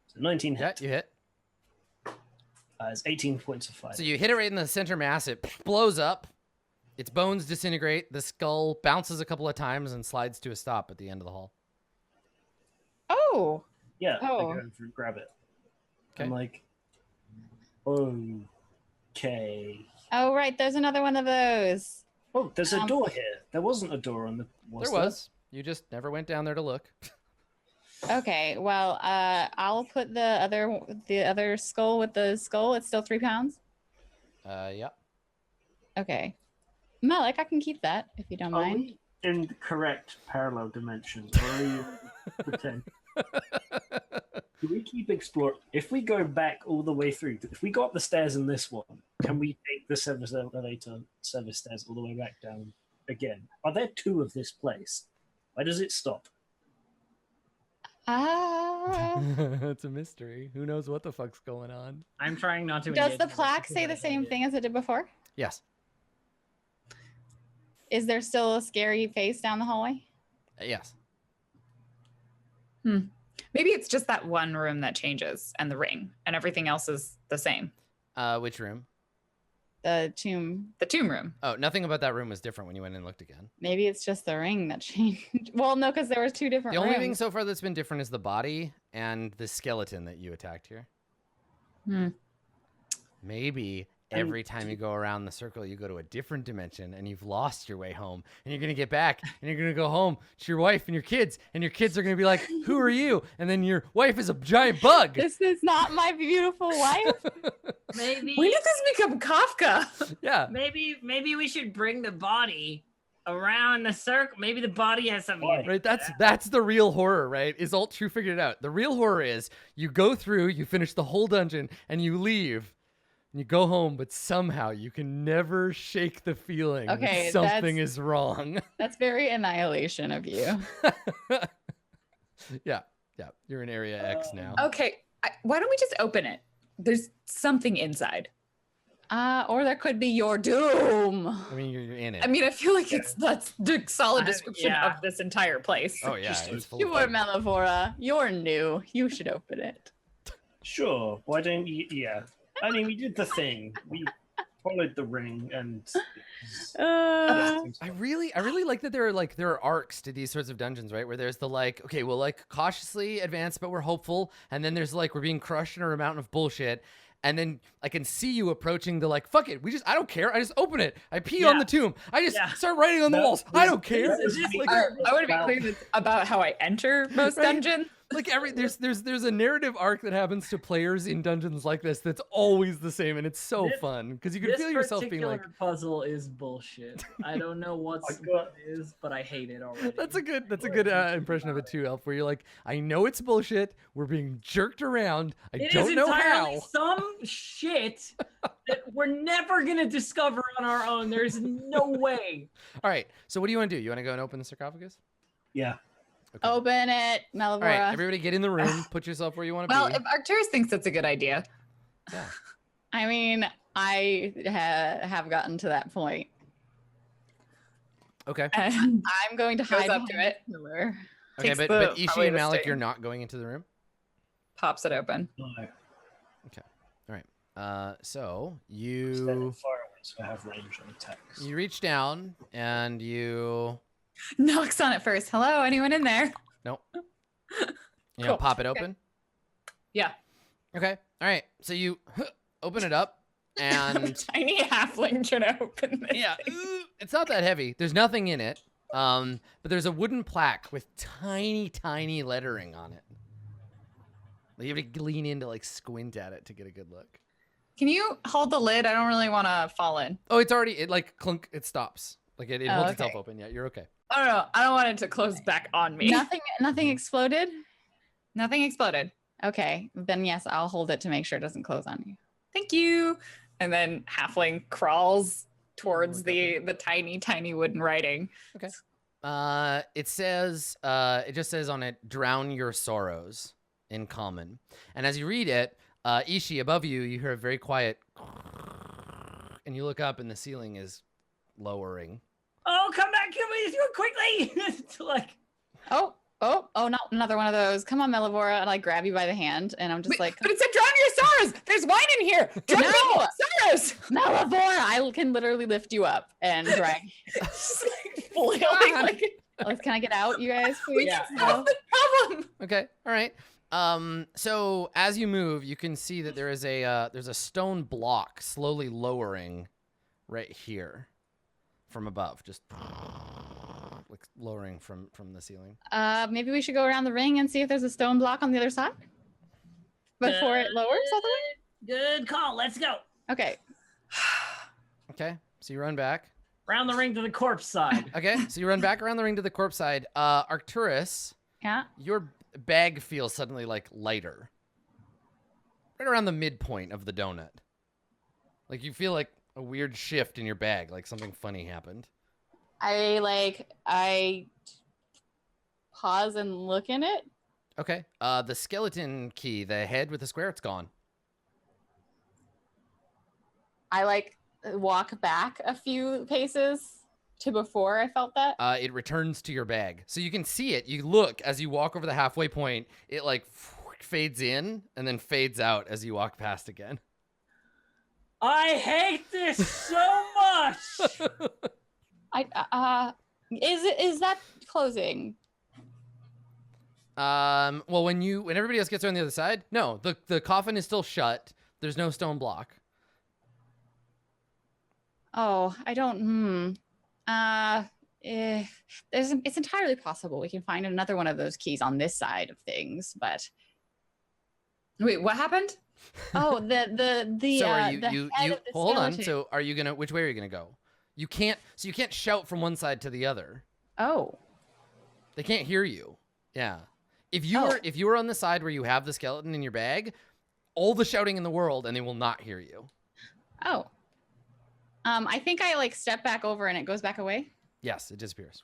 S4: So 19
S1: Yeah,
S4: hit.
S1: you hit.
S4: It's 18 points of fire.
S1: So you hit it right in the center mass. It blows up. Its bones disintegrate. The skull bounces a couple of times and slides to a stop at the end of the hall.
S3: Oh.
S4: Yeah, I
S3: Oh.
S4: go over and grab it.
S1: Okay.
S4: I'm like, okay.
S3: Oh, right. There's another one of those.
S4: Oh, there's a door here. There wasn't a door on the.
S1: There was. You just never went down there to look.
S3: Okay. Well, I'll put the other skull with the skull. It's still 3 pounds.
S1: Yeah.
S3: Okay. Malik, I can keep that if you don't
S4: Are
S3: mind.
S4: we in the correct parallel dimensions, or are you pretend? Do we keep exploring? If we go back all the way through, if we go up the stairs in this one, can we take the service elevator, service stairs all the way back down again? Are there 2 of this place? Why does it stop?
S1: It's a mystery. Who knows what the fuck's going on?
S2: I'm trying not to.
S3: Does
S2: engage
S3: the
S2: in this
S3: plaque
S2: because
S3: say
S2: I
S3: the
S2: hate
S3: same
S2: it.
S3: thing as it did before?
S1: Yes.
S3: Is there still a scary face down the hallway?
S1: Yes.
S5: Maybe it's just that one room that changes and the ring, and everything else is the same.
S1: Which room?
S3: The tomb.
S5: The tomb room.
S1: Oh, nothing about that room was different when you went and looked again.
S3: Maybe it's just the ring that changed. Well, no, because there was 2 different
S1: The only
S3: rooms.
S1: thing so far that's been different is the body and the skeleton that you attacked here.
S5: Hmm.
S1: Maybe every time you go around the circle, you go to a different dimension and you've lost your way home. And you're going to get back and you're going to go home to your wife and your kids. And your kids are going to be like, who are you? And then your wife is a giant bug.
S3: This is not my beautiful wife.
S2: Maybe.
S5: When did this become Kafka?
S1: Yeah.
S2: Maybe we should bring the body around the circle. Maybe the body has something.
S4: Why?
S2: in it.
S1: Right, that's the real horror, right? Is Alt True figured it out. The real horror is you go through, you finish the whole dungeon, and you leave. And you go home, but somehow you can never shake the feeling
S3: Okay,
S1: that something is wrong.
S3: That's very Annihilation of you.
S1: Yeah. You're in Area X now.
S5: Okay, why don't we just open it? There's something inside.
S3: Or there could be your doom.
S1: I mean, you're in it.
S5: I mean, I feel like that's the solid description
S2: yeah.
S5: of this entire place.
S1: Oh yeah,
S4: Just
S1: it's full
S3: You
S1: of
S3: are
S1: bugs.
S3: Melivora. You're new. You should open it.
S4: Sure. Why don't you? Yeah. I mean, we did the thing. We followed the ring, and
S1: I really like that there are arcs to these sorts of dungeons, right? Where there's the okay, we'll cautiously advance, but we're hopeful, and then there's we're being crushed under a mountain of bullshit, and then I can see you approaching the fuck it, I don't care, I just open it, I pee on the tomb, I just start writing on the walls, I don't care.
S5: I want to be clear that's about how I enter most
S1: Right?
S5: dungeons.
S1: There's a narrative arc that happens to players in dungeons like this that's always the same, and it's so
S2: This-
S1: fun because you can
S2: This
S1: feel yourself being
S2: particular puzzle is bullshit. I don't know what
S4: I
S2: it
S4: got-
S2: is, but I hate it already.
S1: That's a good impression of it too, Elf. Where you're I know it's bullshit. We're being jerked around. I
S2: It
S1: don't
S2: is
S1: know
S2: entirely
S1: how.
S2: some shit that we're never gonna discover on our own. There's no way.
S1: All right. So what do you want to do? You want to go and open the sarcophagus?
S4: yeah.
S1: Okay.
S3: Open it, Melivora.
S1: All right. Everybody, get in the room. Put yourself where you want to
S5: Well,
S1: be.
S5: if Arcturus thinks that's a good idea.
S1: Yeah.
S3: I mean, I have gotten to that point.
S1: Okay.
S5: And
S3: I'm going to
S5: Goes
S3: hide
S5: up to
S3: behind
S5: it.
S3: the pillar.
S1: Okay.
S5: takes
S1: But
S5: the-
S1: Ishi
S5: probably
S1: and
S5: the
S1: Malik,
S5: stain.
S1: you're not going into the room.
S5: pops it open.
S4: No.
S1: All right. So
S4: Instead
S1: you
S4: of fire ones, I have range on attacks.
S1: you reach down and you
S5: Knocks on it first. Hello, anyone in there? Cool.
S1: pop it
S5: Okay.
S1: open.
S5: Yeah.
S1: Okay. All right. So you open it up and
S5: Tiny halfling trying to open this.
S1: yeah,
S5: thing.
S1: it's not that heavy. There's nothing in it. But there's a wooden plaque with tiny lettering on it. You have to lean in to squint at it to get a good look.
S5: Can you hold the lid? I don't really want to fall in.
S1: Oh, it's already clunk. It stops. It
S3: Oh,
S1: holds itself
S3: okay.
S1: open. Yeah, you're okay.
S5: I don't know. I don't want it to close back on me.
S3: Nothing exploded?
S5: Nothing exploded.
S3: Okay, then yes, I'll hold it to make sure it doesn't close on you.
S5: Thank you. And then halfling crawls towards
S1: Look
S5: the tiny wooden writing.
S1: It says. It just says on it, "Drown your sorrows" in common. And as you read it, Ishi, above you, you hear a very quiet, and you look up, and the ceiling is lowering.
S2: Oh, come back! Come here quickly! It's
S3: Oh, not another one of those. Come on, Melivora, and I grab you by the hand, and I'm just like,
S5: but it said drown your sorrows. There's wine in here. Drown
S3: No!
S5: your sorrows.
S3: Melivora, I can literally lift you up and drag.
S5: Just like flailing like
S3: Can I get out, you guys, please?
S2: Yeah.
S5: that's the problem.
S1: Okay. All right. So as you move, you can see that there's a stone block slowly lowering right here from above, just like lowering from the ceiling.
S3: Maybe we should go around the ring and see if there's a stone block on the other side before it lowers all the way.
S2: Good call. Let's go.
S3: Okay.
S1: Okay. So you run back.
S2: Round the ring to the corpse side.
S1: Okay. So you run back around the ring to the corpse side. Arcturus,
S3: Yeah.
S1: your bag feels suddenly like lighter. Right around the midpoint of the donut. Like you feel like a weird shift in your bag, like something funny happened.
S3: I pause and look in it.
S1: Okay. The skeleton key, the head with the square, it's gone.
S3: I walk back a few paces to before I felt that.
S1: It returns to your bag. So you can see it. You look as you walk over the halfway point, it like fades in and then fades out as you walk past again.
S2: I hate this so much.
S3: Is that closing?
S1: Well, when everybody else gets on the other side, no, the coffin is still shut. There's no stone block.
S3: Oh, I don't. It's entirely possible we can find another one of those keys on this side of things, but
S5: Wait, what happened?
S3: oh, the
S1: So are
S3: the
S1: you
S3: head of the
S1: hold on.
S3: skeleton.
S1: So are you gonna? Which way are you gonna go? You can't shout from one side to the other.
S3: Oh,
S1: They can't hear you. Yeah. If you
S3: Oh.
S1: were on the side where you have the skeleton in your bag, all the shouting in the world and they will not hear you.
S3: oh. I think I step back over and it goes back away.
S1: Yes, it disappears.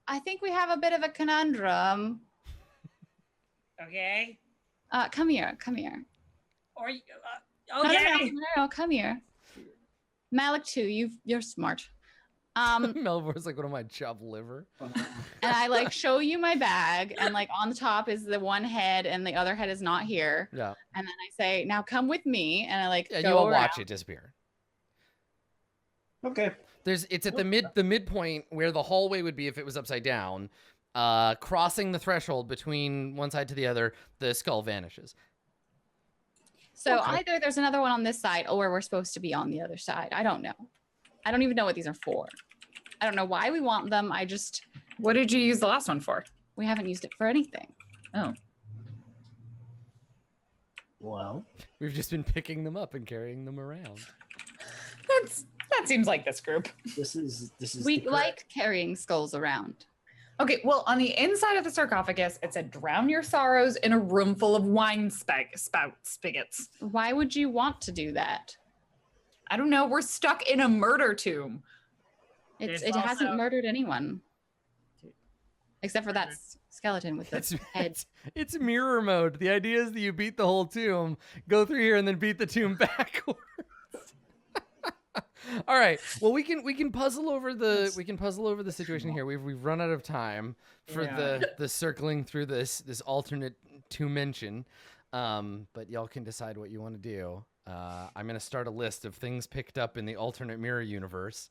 S3: I think we have a bit of a conundrum.
S2: Okay.
S3: Come here.
S2: Or you-
S3: No,
S2: okay.
S3: no, come here. Malik too, you're smart.
S1: Melvor's like, what am I, chop liver?
S3: And I show you my bag, and on the top is the one head, and the other head is not here.
S1: Yeah.
S3: And then I say, "Now come with me," and I
S1: Yeah,
S3: go
S1: you all
S3: around.
S1: watch it disappear.
S4: Okay.
S1: It's at the midpoint where the hallway would be if it was upside down. Crossing the threshold between one side to the other, the skull vanishes.
S3: So
S4: Okay.
S3: either there's another one on this side, or we're supposed to be on the other side. I don't know. I don't even know what these are for. I don't know why we want them.
S5: What did you use the last one for?
S3: We haven't used it for anything.
S5: Oh.
S4: Well,
S1: We've just been picking them up and carrying them around.
S5: That seems like this group.
S4: this is
S3: We
S4: the correct-
S3: like carrying skulls around.
S5: Okay, well, on the inside of the sarcophagus, it said drown your sorrows in a room full of wine spigots.
S3: Why would you want to do that?
S5: I don't know. We're stuck in a murder tomb.
S2: There's
S3: It hasn't
S2: also-
S3: murdered anyone. Except for that skeleton with the
S1: It's,
S3: head.
S1: it's mirror mode. The idea is that you beat the whole tomb, go through here, and then beat the tomb backwards. All right. Well, we can puzzle over the situation here. We've run out of time for
S2: Yeah.
S1: the circling through this alternate dimension. But y'all can decide what you want to do. I'm gonna start a list of things picked up in the alternate mirror universe.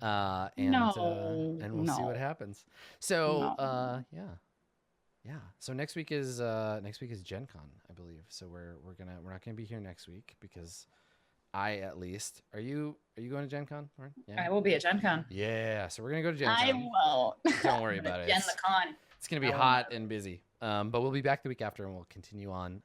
S1: And we'll see what happens. So yeah. So next week is Gen Con, I believe. So we're not gonna be here next week because at least are you going to Gen Con, Lauren? Yeah.
S5: I will be at Gen Con.
S1: Yeah. So we're gonna go to Gen
S3: I
S1: Con.
S3: won't.
S1: Don't worry about it.
S5: Gen the con.
S1: It's gonna be hot and busy. But we'll be back the week after, and we'll continue on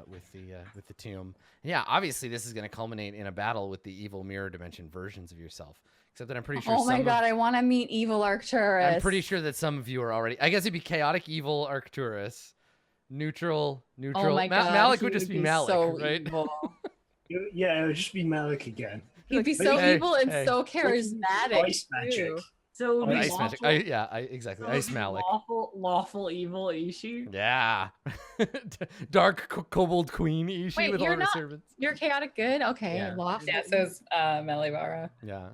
S1: with the tomb. Yeah, obviously this is gonna culminate in a battle with the evil mirror dimension versions of yourself. Except that I'm pretty sure.
S3: Oh my god, I want to meet evil Arcturus.
S1: I'm pretty sure that some of you are already. I guess it'd be chaotic evil Arcturus, neutral.
S3: Oh my god,
S1: Malik
S3: he
S1: would just be
S3: be
S1: Malik,
S3: so
S1: right?
S3: evil.
S4: Yeah, it would just be Malik again.
S3: He'd be so
S1: Hey,
S3: evil and
S1: hey.
S3: so charismatic.
S4: Ice magic.
S3: too.
S2: So
S1: Oh, ice magic.
S2: lawful-
S1: Exactly.
S2: so
S1: Ice Malik.
S2: Lawful evil Ishi.
S1: Yeah. Dark kobold queen Ishi
S3: Wait,
S1: with all
S3: you're
S1: her
S3: not-
S1: servants.
S3: You're chaotic good? Okay,
S1: Yeah.
S3: lost.
S5: Yeah, it says Melibara.
S1: Yeah.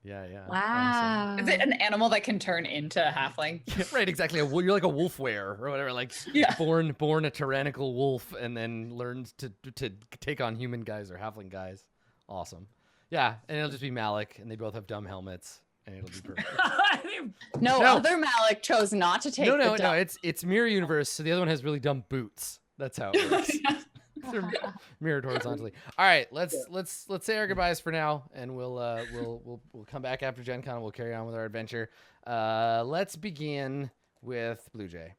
S1: Yeah, yeah.
S3: Wow.
S5: Is it an animal that can turn into a halfling?
S1: Awesome. Right, exactly. You're like a wolf wearer or whatever. Like
S5: Yeah.
S1: born a tyrannical wolf and then learned to take on human guys or halfling guys. Awesome. Yeah, and it'll just be Malik, and they both have dumb helmets, and it'll be perfect.
S3: No,
S1: No.
S3: other Malik chose not to take
S1: no,
S3: the
S1: no. It's mirror universe, so the other one has really dumb boots. That's how it works. They're mirrored horizontally. All right, let's say our goodbyes for now, and we'll come back after Gen Con and we'll carry on with our adventure. Let's begin with Blue Jay.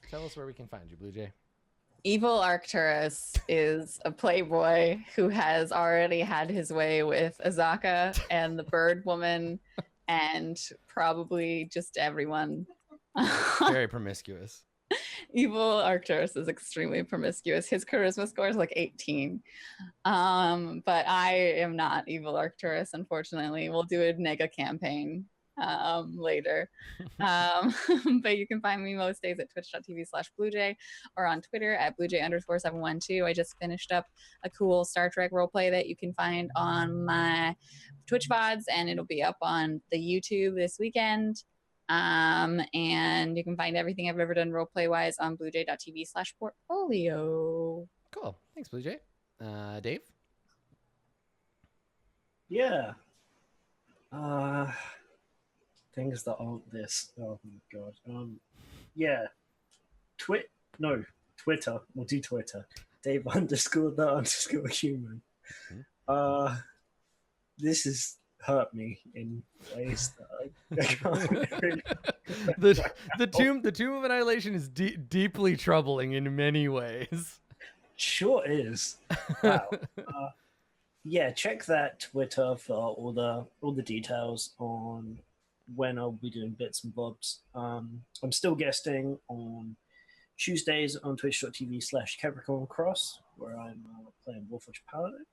S1: Tell us where we can find you, Blue Jay.
S3: Evil Arcturus is a playboy who has already had his way with Azaka and the bird woman and probably just everyone.
S1: Very promiscuous.
S3: Evil Arcturus is extremely promiscuous. His charisma score is like 18. But I am not Evil Arcturus, unfortunately. We'll do a nega campaign later. But you can find me most days at twitch.tv/bluejay or on Twitter at bluejay_712. I just finished up a cool Star Trek roleplay that you can find on my Twitch VODs, and it'll be up on the YouTube this weekend. And you can find everything I've ever done roleplay wise on bluejay.tv/portfolio.
S1: Cool. Thanks, Blue Jay. Dave?
S4: Yeah. Things that aren't this. Oh my god. Yeah. Twitter. We'll do Twitter. Dave_the_human. This has hurt me in ways that I can't really.
S1: The tomb of Annihilation is deeply troubling in many ways.
S4: Sure is. Wow. Yeah, check that Twitter for all the details on when I'll be doing bits and bobs. I'm still guesting on Tuesdays on twitch.tv/Capricorn Cross, where I'm playing Warforged Paladin.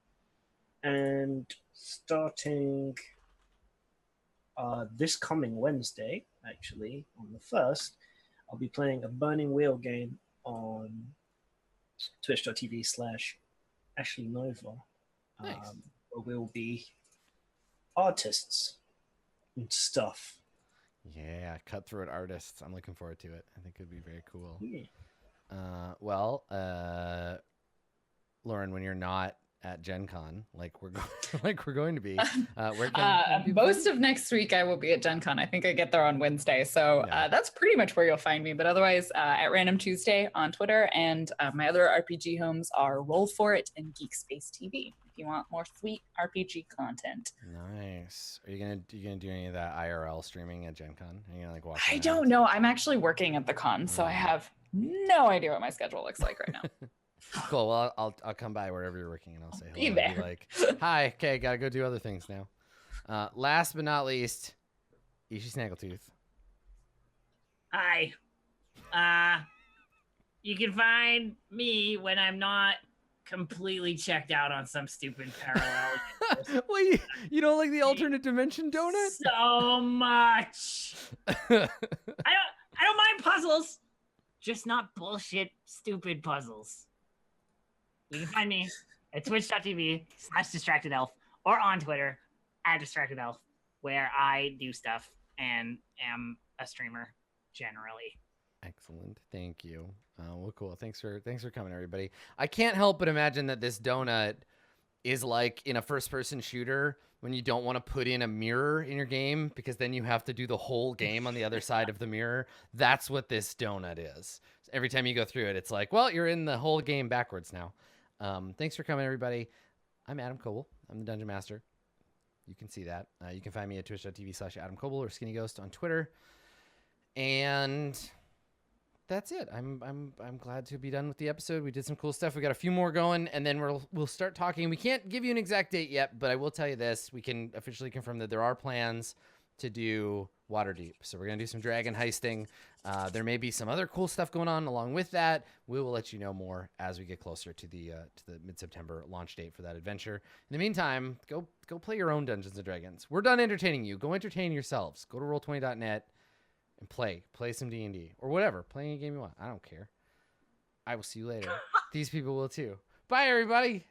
S4: And starting this coming Wednesday, actually, on the 1st, I'll be playing a Burning Wheel game on twitch.tv/Ashley Nova.
S1: Nice.
S4: Where we'll be artists and stuff.
S1: Yeah, cutthroat artists. I'm looking forward to it. I think it'd be very cool.
S4: Yeah.
S1: Lauren, when you're not at Gen Con, like we're going to be, where can people
S5: most
S1: find
S5: of next week I will be at Gen Con. I think I get there on Wednesday, so
S1: Yeah.
S5: that's pretty much where you'll find me. But otherwise, at Random Tuesday on Twitter, and my other RPG homes are Roll For It and Geek Space TV. If you want more sweet RPG content.
S1: you? Nice. Are you gonna do any of that IRL streaming at Gen Con? Are you gonna like watch?
S5: I don't know. I'm actually working at the con, so I have no idea what my schedule looks like right now.
S1: Cool. Well, I'll come by wherever you're working and I'll say
S5: Be
S1: hello. And
S5: there.
S1: like, hi. Okay, gotta go do other things now. Last but not least, Ishi Snaggletooth.
S2: Hi. You can find me when I'm not completely checked out on some stupid parallel universe.
S1: Wait, you don't like the alternate dimension donut?
S2: So much. I don't mind puzzles, just not bullshit, stupid puzzles. You can find me at twitch.tv/distractedelf or on Twitter @distractedelf, where I do stuff and am a streamer generally.
S1: Excellent. Thank you. Well, cool. Thanks for coming, everybody. I can't help but imagine that this donut is like in a first-person shooter when you don't want to put in a mirror in your game because then you have to do the whole game on the other side of the mirror. That's what this donut is. Every time you go through it, it's like, well, you're in the whole game backwards now. Thanks for coming, everybody. I'm Adam Coble. I'm the Dungeon Master. You can see that. You can find me at twitch.tv/Adam Coble or Skinny Ghost on Twitter. And that's it. I'm glad to be done with the episode. We did some cool stuff. We got a few more going, and then we'll start talking. We can't give you an exact date yet, but I will tell you this: we can officially confirm that there are plans to do Waterdeep. So we're gonna do some dragon heisting. There may be some other cool stuff going on along with that. We will let you know more as we get closer to the mid-September launch date for that adventure. In the meantime, go play your own Dungeons and Dragons. We're done entertaining you. Go entertain yourselves. Go to roll20.net. and play some D&D or whatever. Play any game you want. I don't care. I will see you later. These people will too. Bye, everybody.